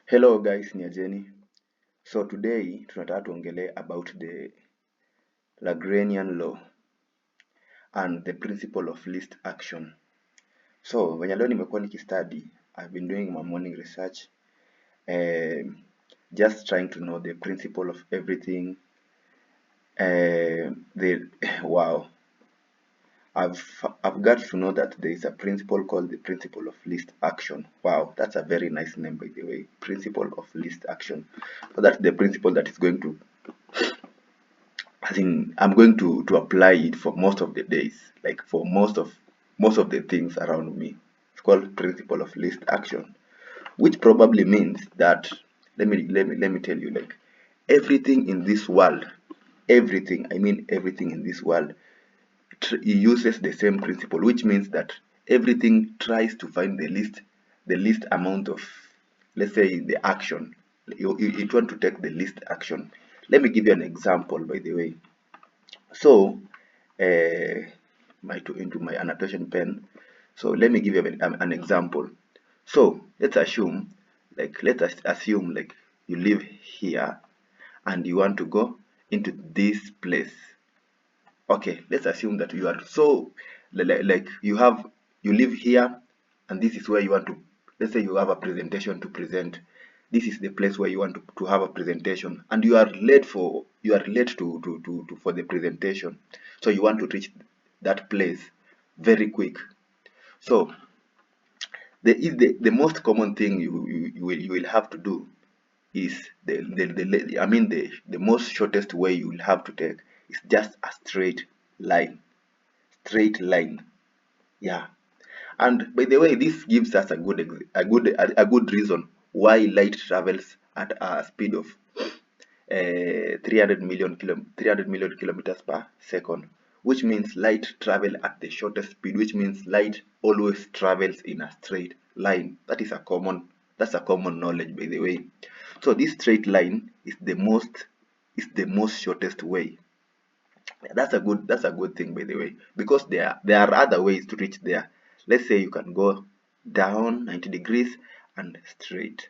Hello guys, ni Ajeni. So today tunataka tuongelee about the Lagrangian law and the principle of least action. So venye leo nimekuwa nikistudy, I've been doing my morning research, just trying to know the principle of everything. Wow, I've got to know that there is a principle called the principle of least action. Wow, that's a very nice name, by the way. Principle of least action. So that's the principle that is going to, I'm going to apply it for most of the days, like for most of the things around me. It's called principle of least action, which probably means that, let me tell you, like everything in this world, everything in this world uses the same principle, which means that everything tries to find the least amount of, let's say, the action. You want to take the least action. Let me give you an example, by the way. So, into my annotation pen. So let me give you an example. So let's assume like you live here and you want to go into this place. Okay, let's assume that you are so like you live here and this is where you want to, let's say you have a presentation to present. This is the place where you want to have a presentation, and you are late for the presentation. So you want to reach that place very quick. So the most common thing you will have to do is the most shortest way you will have to take is just a straight line. Yeah. And by the way, this gives us a good reason why light travels at a speed of 300 million kilometers per second, which means light travel at the shortest speed, which means light always travels in a straight line. That's a common knowledge, by the way. So this straight line is the most shortest way. That's a good thing, by the way, because there are other ways to reach there. Let's say you can go down 90 degrees and straight.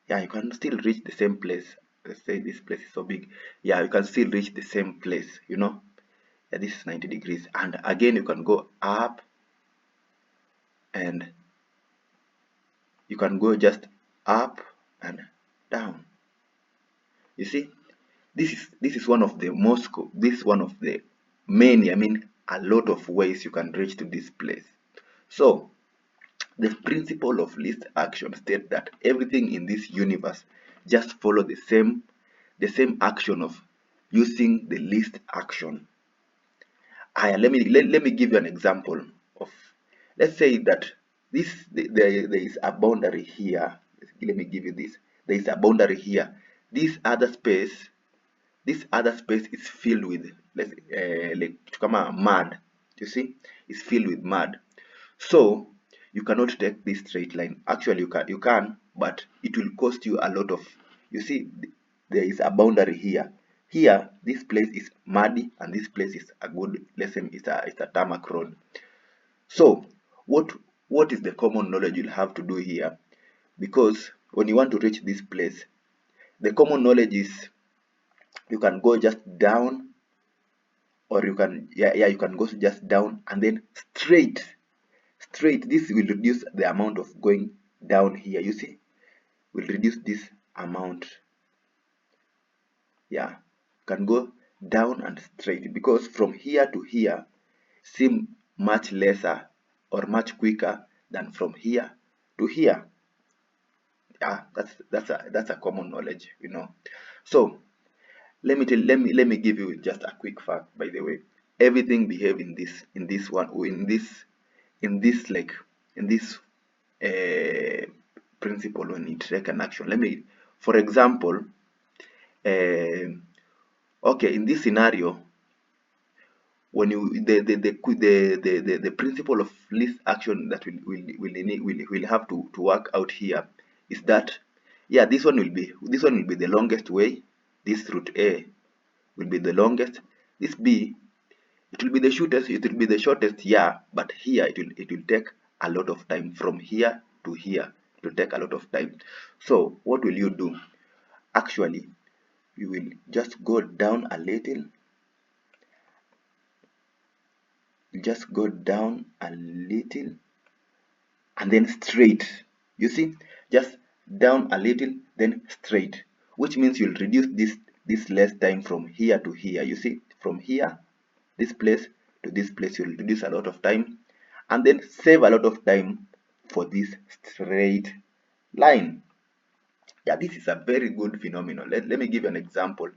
Yeah, you can still reach the same place. Let's say this place is so big. Yeah, you can still reach the same place. Yeah, this is 90 degrees, and again you can go up, and you can go just up and down. You see, this is one of the many, a lot of ways you can reach to this place. So the principle of least action states that everything in this universe just follow the same action of using the least action. Let me give you an example of, let's say that there is a boundary here. Let me give you this. There is a boundary here. This other space is filled with, like kama mud. You see, it's filled with mud. So you cannot take this straight line. Actually, you can, but it will cost you a lot of. You see, there is a boundary here. Here, this place is muddy, and this place is a good. Let's say it's a tarmac road. So what is the common knowledge you'll have to do here? Because when you want to reach this place, the common knowledge is you can go just down, or you can go just down and then straight. This will reduce the amount of going down here. You see, will reduce this amount. Yeah, you can go down and straight, because from here to here seem much lesser or much quicker than from here to here. Yeah, that's a common knowledge. So let me give you just a quick fact, by the way. Everything behave in this principle when it take an action. For example, uh, okay, in this scenario, when you the principle of least action that will have to work out here is that, yeah, this one will be the longest way. This route A will be the longest. This B, it will be the shortest, yeah, but here it will take a lot of time from here to here. take a lot of time. So what will you do? Actually, you will just go down a little, just go down a little, and then straight. You see, just down a little, then straight, which means you'll reduce this less time from here to here. You see, from here, this place to this place, you'll reduce a lot of time, and then save a lot of time for this straight line. Yeah, this is a very good phenomenon. Let me give you an example.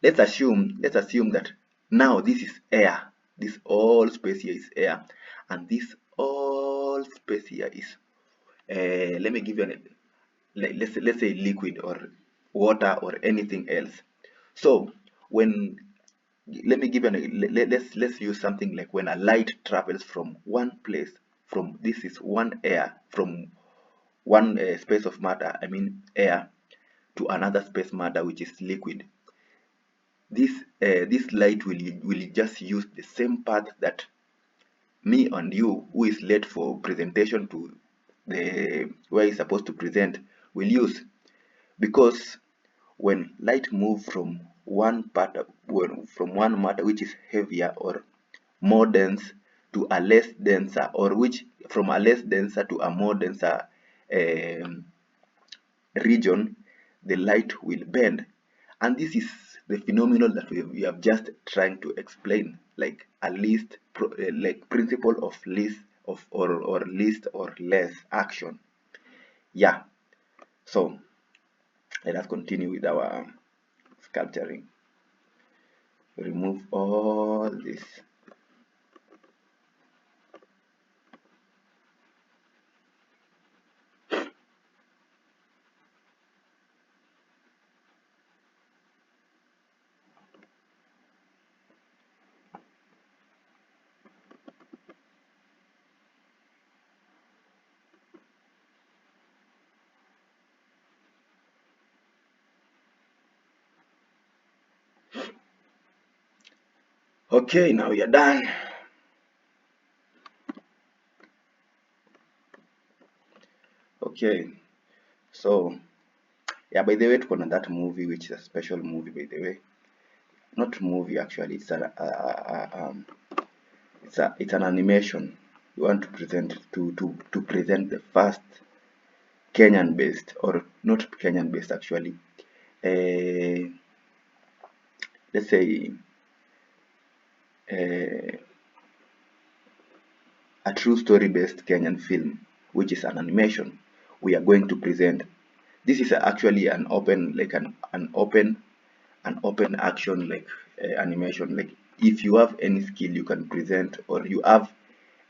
Let's assume that now this is air. This all space here is air, and this all space here is let me give you an let's say liquid or water or anything else. So when let me give you let's use something like when a light travels from one place, from this is one air, from one space of matter, I mean air, to another space matter which is liquid. This light will just use the same path that me and you, who is late for presentation to the where he's supposed to present, will use, because when light move from one part from one matter which is heavier or more dense to a less denser, or which from a less denser to a more denser um, region, the light will bend. And this is the phenomenon that we have just trying to explain, like a like principle of least of or least or less action. Yeah. So let us continue with our sculpturing. Remove all this. Okay, now you're done. Okay, so yeah, by the way, tuko na that movie which is a special movie, by the way. Not movie actually, it's an animation. We want to present to present the first Kenyan based, or not Kenyan based actually. Uh, let's say uh, a true story based Kenyan film, which is an animation we are going to present. This is actually an open, like an open action, like animation. Like if you have any skill you can present, or you have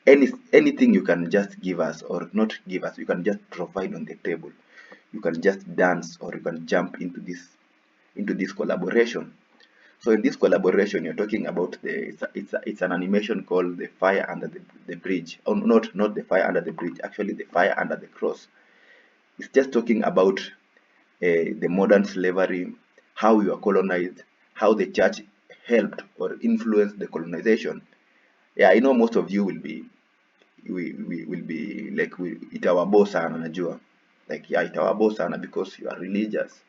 anything you can just give us, or not give us, you can just provide on the table. You can just dance, or you can jump into this collaboration. So in this collaboration, you're talking about it's an animation called the fire under the bridge. Oh, not the fire under the bridge. Actually, the fire under the cross. It's just talking about the modern slavery, how we were colonized, how the church helped or influenced the colonization. Yeah, I know most of you we will be like itawaboa sana najua. Like yeah, itawaboa sana because you are religious,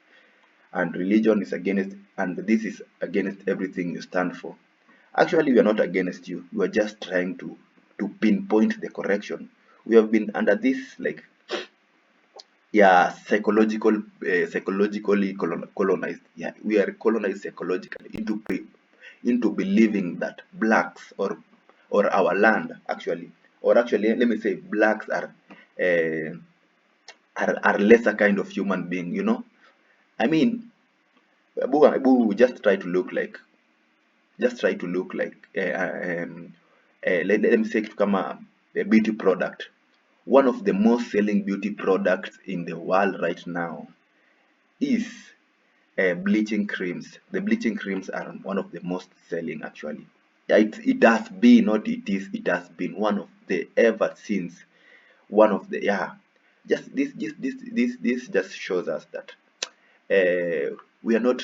and religion is against, and this is against everything you stand for. Actually, we are not against you. We are just trying to pinpoint the correction. We have been under this, like, yeah, psychologically colonized. Yeah, we are colonized psychologically into believing that blacks, or our land actually, or actually let me say blacks uh, are lesser kind of human being. I mean, Abu just try to look like, let me say kitu kama a beauty product. One of the most selling beauty products in the world right now is bleaching creams. The bleaching creams are one of the most selling actually. Yeah, it has been, not it has been one of the ever since, one of the, yeah. Just this just shows us that we are not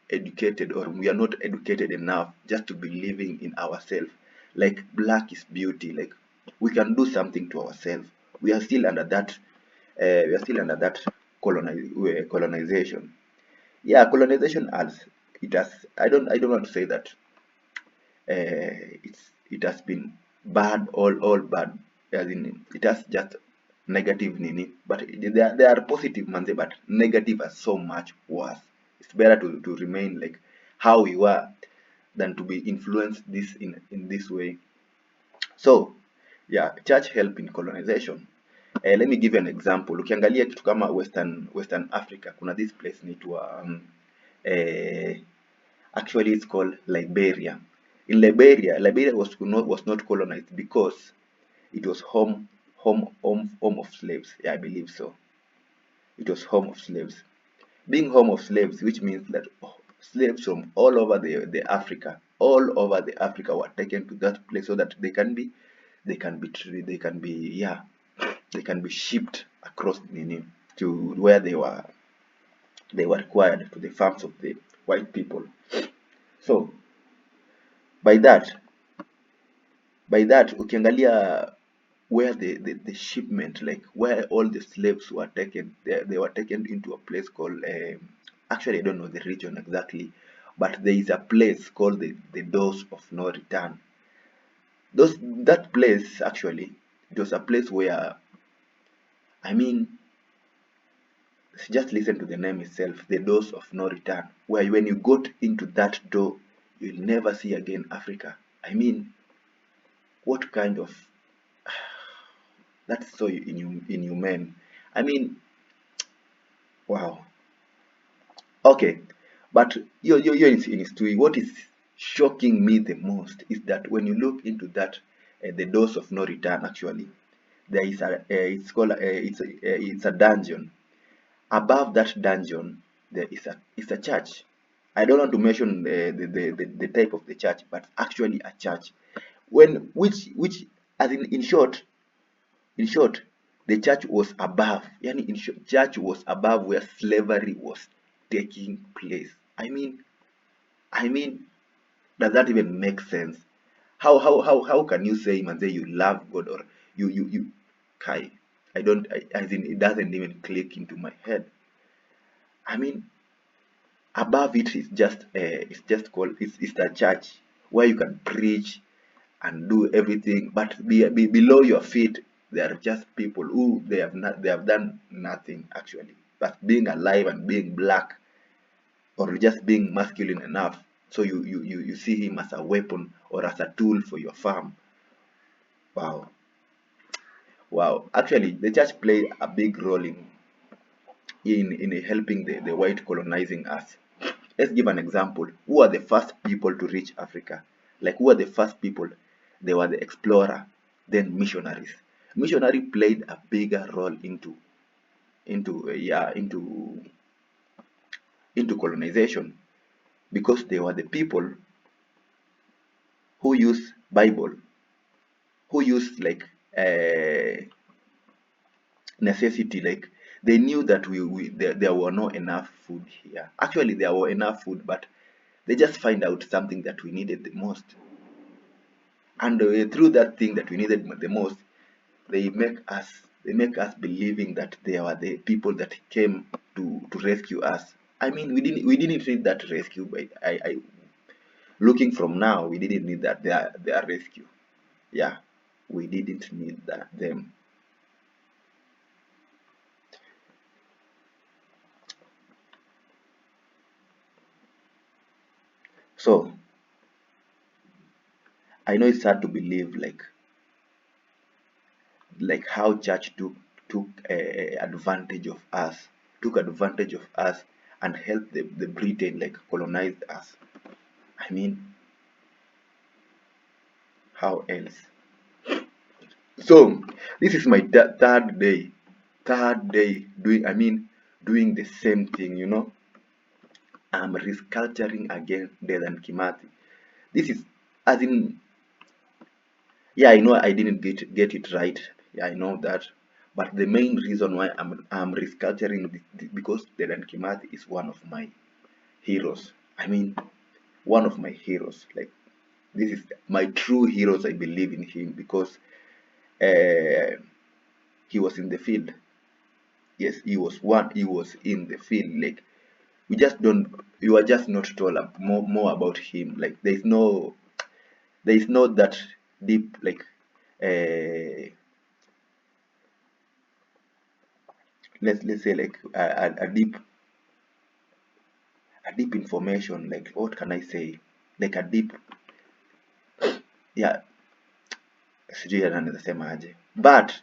educated, or we are not educated enough just to be living in ourselves. Like black is beauty, like we can do something to ourselves. We are still under that we are still under that colonization. Yeah, colonization has, it has, I don't want to say that it has been bad, all bad, as in it has just negative nini, but there are positive manze, but negative are so much worse. It's better to remain like how we were than to be influenced this in this way. So yeah, church help in colonization. Let me give you an example. Ukiangalia kitu kama Western Africa, kuna this place inaitwa eh, actually it's called Liberia. In Liberia was not colonized because it was home of slaves. Yeah, I believe so. It was home of slaves. Being home of slaves, which means that slaves from all over the Africa were taken to that place so that yeah, they can be shipped across to where they were required, to the farms of the white people. So by that ukiangalia where the shipment, like where all the slaves were taken, they were taken into a place called actually I don't know the region exactly, but there is a place called the doors of no return. That place, actually, it was a place where, I mean, just listen to the name itself, the doors of no return, where when you got into that door, you'll never see again Africa. I mean, what kind of, that's so inhumane. I mean, wow. Okay, but you're in history. What is shocking me the most is that when you look into that, the doors of no return, actually, there is it's called it's a dungeon. Above that dungeon, there is a church. I don't want to mention the type of the church, but actually a church. When which as in short, the church was above. Yani in short, church was above where slavery was taking place. I mean, does that even make sense? How can you say, man, say you love God, or you Kai? I don't. As in, it doesn't even click into my head. I mean, above it is just it's just called, it's the church where you can preach and do everything, but below your feet there are just people who they have done nothing actually, but being alive and being black, or just being masculine enough, so you see him as a weapon or as a tool for your farm. Wow. Wow, actually the church played a big role in helping the white colonizing us. Let's give an example. Who are the first people to reach Africa? Like, who are the first people? They were the explorer, then missionaries. Missionary played a bigger role into colonization, because they were the people who use Bible, who use like necessity, like they knew that there were not enough food here. Actually, there were enough food, but they just find out something that we needed the most, and through that thing that we needed the most, they make us believing that they are the people that came to rescue us. I mean, we didn't need that rescue, but I looking from now, we didn't need that their rescue. Yeah, we didn't need them. So I know it's hard to believe, like how church took advantage of us, and helped the Britain, like, colonized us. I mean, how else? So this is my third day doing the same thing. I'm reculturing again Dedan Kimathi. This is, as in, yeah, I know I didn't get it right. Yeah, I know that. But the main reason why I'm reculturing because Dedan Kimathi is one of my heroes. I mean, one of my heroes. Like, this is my true heroes. I believe in him because uh, he was in the field. Yes, he was in the field. Like, we just don't, you are just not told more about him. Like, there is no that deep, like, uh let's say, like, a deep information. Like, what can I say, like a deep, yeah, sijui hata naweza sema aje, but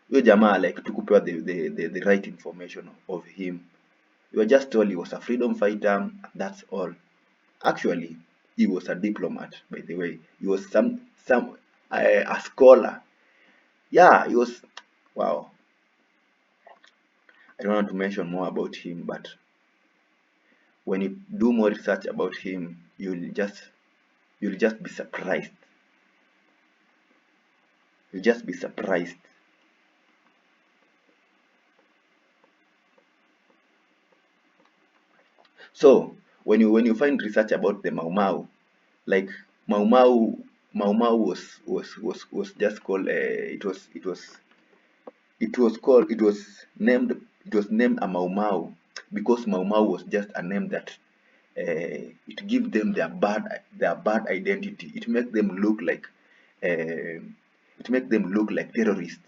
huyo jamaa, like, tukupewa the right information of him. You were just told he was a freedom fighter, and that's all. Actually, he was a diplomat, by the way. He was some a scholar. Yeah, he was. Wow. I don't want to mention more about him, but when you do more research about him, you'll just be surprised. You'll just be surprised. So when you find research about the Mau Mau, like, Mau Mau, was just called, it was named a Mau Mau because Mau Mau was just a name that, it gives them their bad identity. Uh, it make them look like terrorists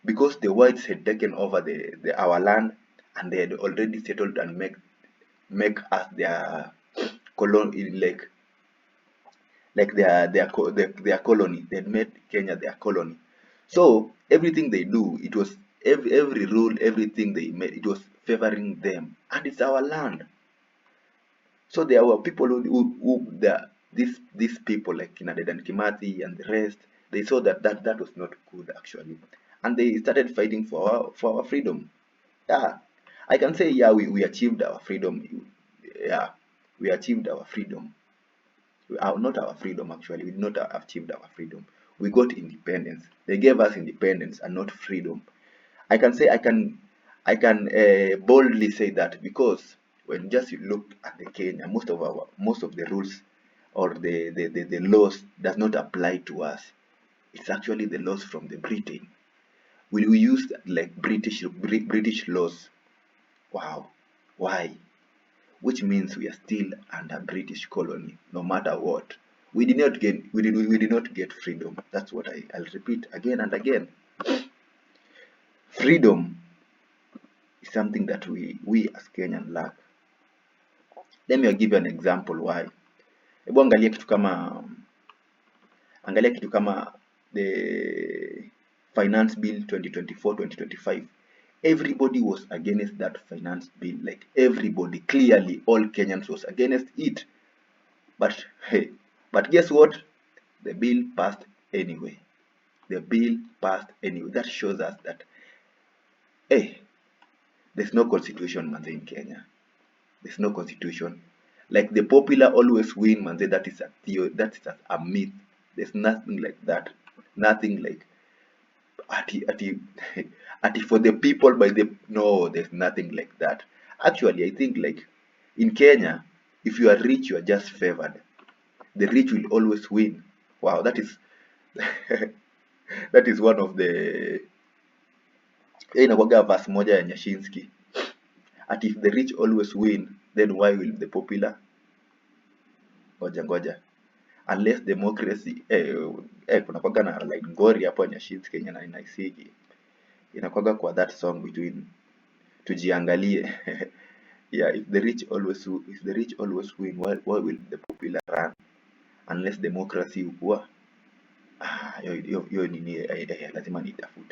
because the whites had taken over the our land, and they had already settled and make us their colony, like their colony. They had made Kenya their colony. So everything they do, it was every rule, everything they made, it was favoring them, and it's our land. So there were people these people like Dedan Kimathi and the rest. They saw that was not good, actually, and they started fighting for our freedom. Yeah, I can say, yeah, we achieved our freedom. Yeah, we achieved our freedom. Not our freedom, actually. We did not achieved our freedom. We got independence. They gave us independence and not freedom. I can say, I can boldly say that because when just you look at the Kenya, most of the rules or the laws does not apply to us. It's actually the laws from the Britain. We use like British laws. Wow, why? Which means we are still under British colony, no matter what. We did not get freedom. That's what I'll repeat again and again. Freedom is something that we as Kenyan lack. Let me give you an example why. Hebu angalia kitu kama the finance bill 2024-2025. Everybody was against that finance bill. Like, everybody, clearly all Kenyans was against it. But hey, but guess what? The bill passed anyway. The bill passed anyway. That shows us that, hey, there's no constitution, man, in Kenya. There's no constitution. Like, the popular always win, man. That is a theory. That is a myth. There's nothing like that. Nothing like ati ati for the people by the, no. There's nothing like that. Actually, I think, like, in Kenya, if you are rich, you are just favored. The rich will always win. Wow, that is that is one of the, inakuwaga verse moja ya Nyashinski, at if the rich always win, then why will the popular? Ngoja, unless democracy, kunakuwaga na like ngori hapo Nyashinski Kenya na inaisiki, inakuwaga kwa that song between tujiangalie. Yeah, if the rich always win, why will the popular run? Unless democracy ukua, hiyo nini, lazima nitafute.